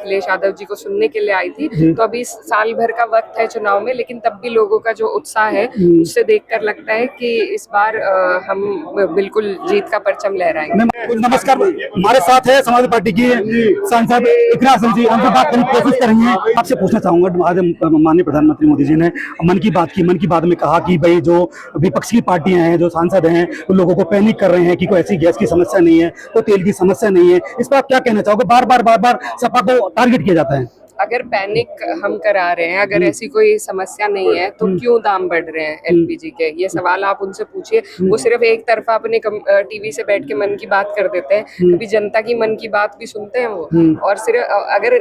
अखिलेश यादव जी को सुनने के लिए आई थी। तो अभी साल भर का वक्त है चुनाव में, लेकिन तब भी लोगों का जो उत्साह है उससे देखकर लगता है कि इस बार हम बिल्कुल जीत का परचम लहराएंगे। नमस्कार, हमारे साथ है समाजवादी पार्टी की सांसद इकरा हसन जी। हम बात करने की कोशिश करेंगे। आपसे पूछना चाहूंगा, आज माननीय प्रधानमंत्री मोदी जी ने मन की बात में कहा कि भाई जो विपक्ष की पार्टियां हैं, जो सांसद हैं, वो लोगों को पैनिक कर रहे हैं कि कोई ऐसी गैस की समस्या नहीं है, कोई तेल की समस्या नहीं है। इस पर आप क्या कहना चाहोगे? बार बार सपा को टारगेट किया जाता है। अगर पैनिक हम करा रहे हैं, अगर ऐसी कोई समस्या नहीं है, तो क्यों दाम बढ़ रहे हैं एलपीजी के? ये सवाल आप उनसे पूछिए। वो सिर्फ एक तरफा अपने टीवी से बैठ के मन की बात कर देते हैं, कभी जनता की मन की बात भी सुनते हैं वो। और सिर्फ अगर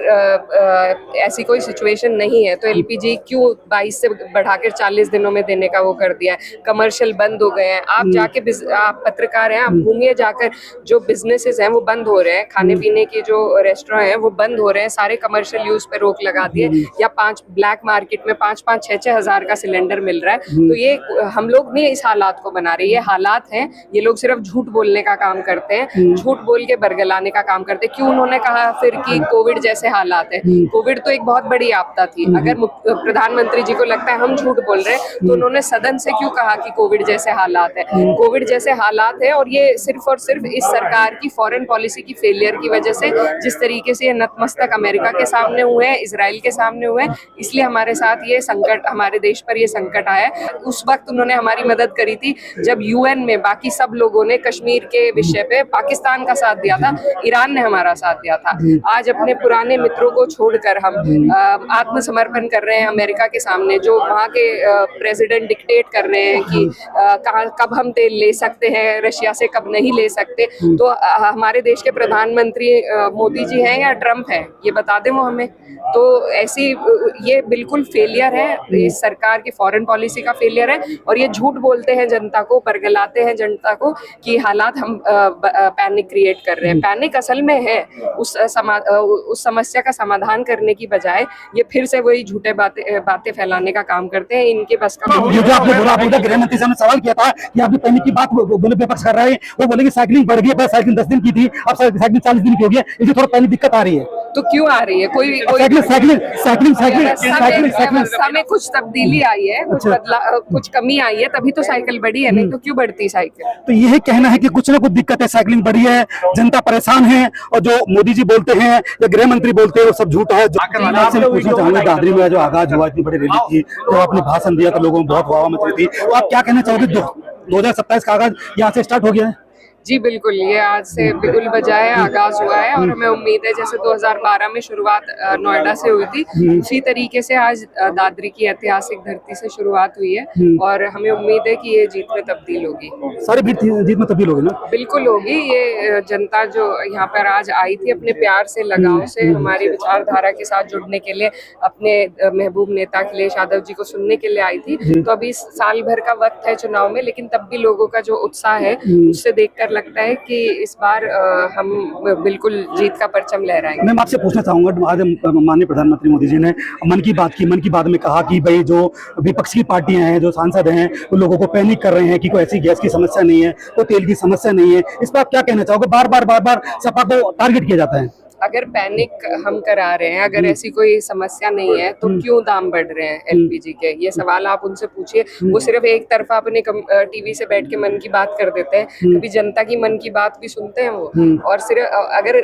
ऐसी कोई सिचुएशन नहीं है तो एलपीजी क्यों 22 से बढ़ाकर 40 दिनों में देने का वो कर दिया है? कमर्शियल बंद हो गए हैं। आप जाके, आप पत्रकार हैं, आप घूमिए जाकर, जो बिजनेसेस हैं वो बंद हो रहे हैं, खाने पीने के जो रेस्टोरेंट हैं वो बंद हो रहे हैं, सारे कमर्शियल यूज पे रोक लगा दिए। या 5 ब्लैक मार्केट में 5-5, 6-6 हजार का सिलेंडर मिल रहा है। तो ये हम लोग नहीं इस हालात को बना रहे, ये हालात हैं। ये लोग सिर्फ झूठ बोलने का काम करते हैं, झूठ बोल के बरगलाने का काम करते हैं। क्यों उन्होंने कहा फिर कि कोविड जैसे हालात है? कोविड तो एक बहुत बड़ी आपदा थी। अगर प्रधानमंत्री जी को लगता है हम झूठ बोल रहे हैं, तो उन्होंने सदन से क्यों कहा कि कोविड जैसे हालात है? कोविड जैसे हालात है, और ये सिर्फ और सिर्फ इस सरकार की फॉरेन पॉलिसी की फेलियर की वजह से, जिस तरीके से ये नतमस्तक अमेरिका के सामने हुए हैं, इजराइल के सामने हुए, इसलिए हमारे साथ ये संकट, हमारे देश पर ये संकट आया। उस वक्त उन्होंने हमारी मदद करी थी जब यूएन में बाकी सब लोगों ने कश्मीर के विषय पे पाकिस्तान का साथ दिया था, ईरान ने हमारा साथ दिया था। आज अपने पुराने मित्रों को छोड़कर हम आत्मसमर्पण कर रहे हैं अमेरिका के सामने, जो वहाँ के प्रेसिडेंट डिक्टेट कर रहे हैं कि कब हम तेल ले सकते हैं रशिया से, कब नहीं ले सकते। तो हमारे देश के प्रधानमंत्री मोदी जी हैं या ट्रम्प है, ये बता दें वो हमें। तो ऐसी ये बिल्कुल फेलियर है, इस सरकार की फॉरेन पॉलिसी का फेलियर है। और ये झूठ बोलते हैं जनता को, बरगलाते हैं जनता को कि हालात हम पैनिक क्रिएट कर रहे हैं। पैनिक असल में है उस समस्या का समाधान करने की बजाय ये फिर से वही झूठे बातें फैलाने का काम करते हैं। इनके बस का ये जो आपने बोला, गृह मंत्री साहब ने सवाल किया था कि आपने पैनिक की बात बोले, विपक्ष कर रहा है, वो बोले कि साइकिलिंग बढ़ गई है, साइकिलिंग 10 दिन की थी, अब साइकिलिंग 40 दिन की हो गई है, इसलिए थोड़ा पैनिक दिक्कत आ रही है। तो क्यों आ रही है? कोई में कुछ तब्दीली आई है, कुछ बदलाव, कुछ कमी आई है, तभी तो साइकिल बढ़ी है, नहीं तो क्यों बढ़ती साइकिल? तो यही कहना है कि कुछ ना कुछ दिक्कत है, साइकिलिंग बढ़ी है, जनता परेशान है, और जो मोदी जी बोलते हैं या गृह मंत्री बोलते हैं वो सब झूठ है। आपसे मैं पूछना चाहूंगा, दादरी में जो आगाज हुआ, इतनी बड़ी रैली थी, तो आपने भाषण दिया तो लोगों में बहुत वाह मच रही थी, तो आप क्या कहना चाहोगे? 2027 का आगाज यहाँ से स्टार्ट हो गया है? जी बिल्कुल, ये आज से बिल्कुल बजाय आगाज हुआ है, और हमें उम्मीद है जैसे 2012 में शुरुआत नोएडा से हुई थी, उसी तरीके से आज दादरी की ऐतिहासिक धरती से शुरुआत हुई है। और हमें उम्मीद है कि ये जीत में तब्दील होगी। सारी जीत में तब्दील होगी ना? बिल्कुल होगी। ये जनता जो यहाँ पर आज आई थी अपने प्यार से, लगाव से, हमारी विचारधारा के साथ जुड़ने के लिए, अपने महबूब नेता अखिलेश यादव जी को सुनने के लिए आई थी। तो अभी साल भर का वक्त है चुनाव में, लेकिन तब भी लोगों का जो उत्साह है उससे देखकर लगता है कि इस बार हम बिल्कुल जीत का परचम लहराएंगे। मैं आपसे पूछना चाहूंगा, आज माननीय प्रधानमंत्री मोदी जी ने मन की बात में कहा कि भाई जो विपक्ष की पार्टियां हैं, जो सांसद हैं, वो लोगों को पैनिक कर रहे हैं कि कोई ऐसी गैस की समस्या नहीं है, कोई तेल की समस्या नहीं है। इस पर आप क्या कहना चाहोगे? बार बार सपा को टारगेट किया जाता है। अगर पैनिक हम करा रहे हैं, अगर ऐसी कोई समस्या नहीं है, तो क्यों दाम बढ़ रहे हैं एलपीजी के? ये सवाल आप उनसे पूछिए। वो सिर्फ एक तरफा अपने टीवी से बैठ के मन की बात कर देते हैं, कभी जनता की मन की बात भी सुनते हैं वो। और सिर्फ अगर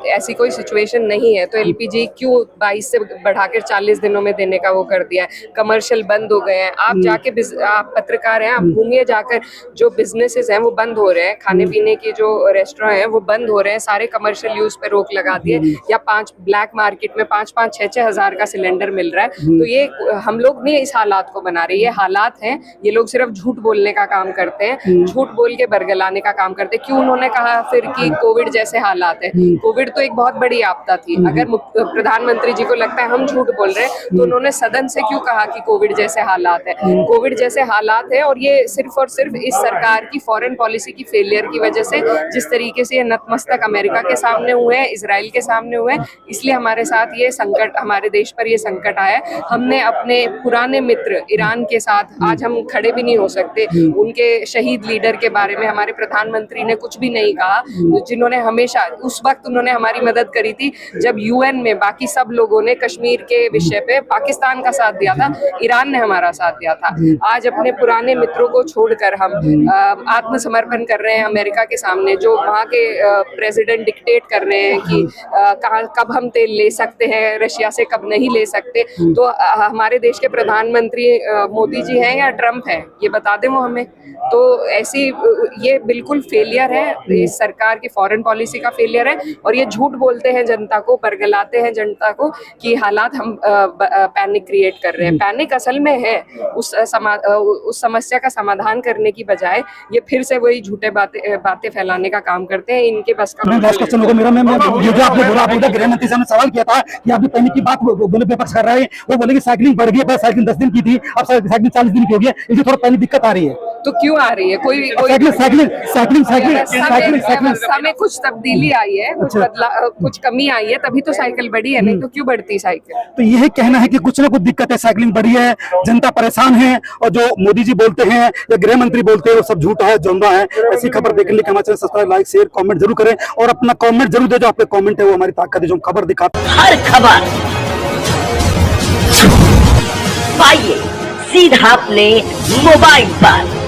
ऐसी कोई सिचुएशन नहीं है तो एलपीजी क्यों 22 से बढ़ाकर 40 दिनों में देने का वो कर दिया है? कमर्शियल बंद हो गए हैं। आप जाके, आप पत्रकार हैं, आप घूमिए जाकर, जो बिजनेसेस हैं वो बंद हो रहे हैं, खाने पीने के जो रेस्टोरेंट हैं वो बंद हो रहे हैं, सारे कमर्शियल यूज पे रोक लगा दिए। या 5 ब्लैक मार्केट में 5-5, 6-6 हजार का सिलेंडर मिल रहा है। तो ये हम लोग नहीं इस हालात को बना रहे, ये हालात हैं। ये लोग सिर्फ झूठ बोलने का काम करते हैं, झूठ बोल के बरगलाने का काम करते हैं। क्यों उन्होंने कहा फिर कि कोविड जैसे हालात है? कोविड तो एक बहुत बड़ी आपदा थी। अगर प्रधानमंत्री जी को लगता है हम झूठ बोल रहे हैं, तो उन्होंने सदन से क्यों कहा कि कोविड जैसे हालात है? कोविड जैसे हालात है, और ये सिर्फ और सिर्फ इस सरकार की फॉरेन पॉलिसी की फेलियर की वजह से, जिस तरीके से ये नतमस्तक अमेरिका के सामने हुए हैं, इजराइल के सामने हुए हैं, इसलिए हमारे साथ ये संकट, हमारे देश पर ये संकट आया है। हमने अपने पुराने मित्र ईरान के साथ आज हम खड़े भी नहीं हो सकते। उनके शहीद लीडर के बारे में हमारे प्रधानमंत्री ने कुछ भी नहीं कहा, जिन्होंने हमेशा उस वक्त उन्होंने हमारी मदद करी थी जब यूएन में बाकी सब लोगों ने कश्मीर के विषय पे पाकिस्तान का साथ दिया था, ईरान ने हमारा साथ दिया था। आज अपने पुराने मित्रों को छोड़कर हम आत्मसमर्पण कर रहे हैं अमेरिका के सामने, जो वहाँ के प्रेसिडेंट डिक्टेट कर रहे हैं कि कब हम तेल ले सकते हैं रशिया से, कब नहीं ले सकते। तो हमारे देश के प्रधानमंत्री मोदी जी हैं या ट्रम्प है, ये बता दें वो हमें। तो ऐसी ये बिल्कुल फेलियर है, इस सरकार की फॉरेन पॉलिसी का फेलियर है, और ये झूठ बोलते हैं जनता को, परगलाते हैं जनता को कि हालात हम पैनिक क्रिएट कर रहे हैं। पैनिक असल में है उस समस्या का समाधान करने की बजाय ये फिर से वही झूठे बातें फैलाने का काम करते हैं। इनके बस का लास्ट क्वेश्चन होगा मेरा। मैं ये जो आपने बोला, आपने गृह मंत्री साहब ने सवाल किया था कि आप पैनिक की बात बोले पेपर्स कर रहे हैं, वो बोले कि साइकिलिंग बढ़ गई है, साइकिलिंग 10 दिन की थी, अब साइकिलिंग 40 दिन की हो गई है, इसलिए थोड़ा पैनिक दिक्कत आ रही है। तो क्यों आ रही है? कोई समय कुछ तब्दीली आई है, कुछ कमी आई है, तभी तो साइकिल बढ़ी है, नहीं तो क्यों बढ़ती साइकिल? तो यही कहना है कि कुछ ना कुछ दिक्कत है, साइकिलिंग बढ़ी है, जनता परेशान है, और जो मोदी जी बोलते हैं या गृह मंत्री बोलते हैं वो सब झूठा है, जोंधा है। ऐसी खबर देखने के लिए हमारे channel subscribe, like, share, comment जरूर करें, और अपना कमेंट जरूर दे। जो आपके कमेंट है वो हमारी ताकत है, जो हम खबर दिखाते हैं। हर खबर पाइए सीधा अपने मोबाइल पर।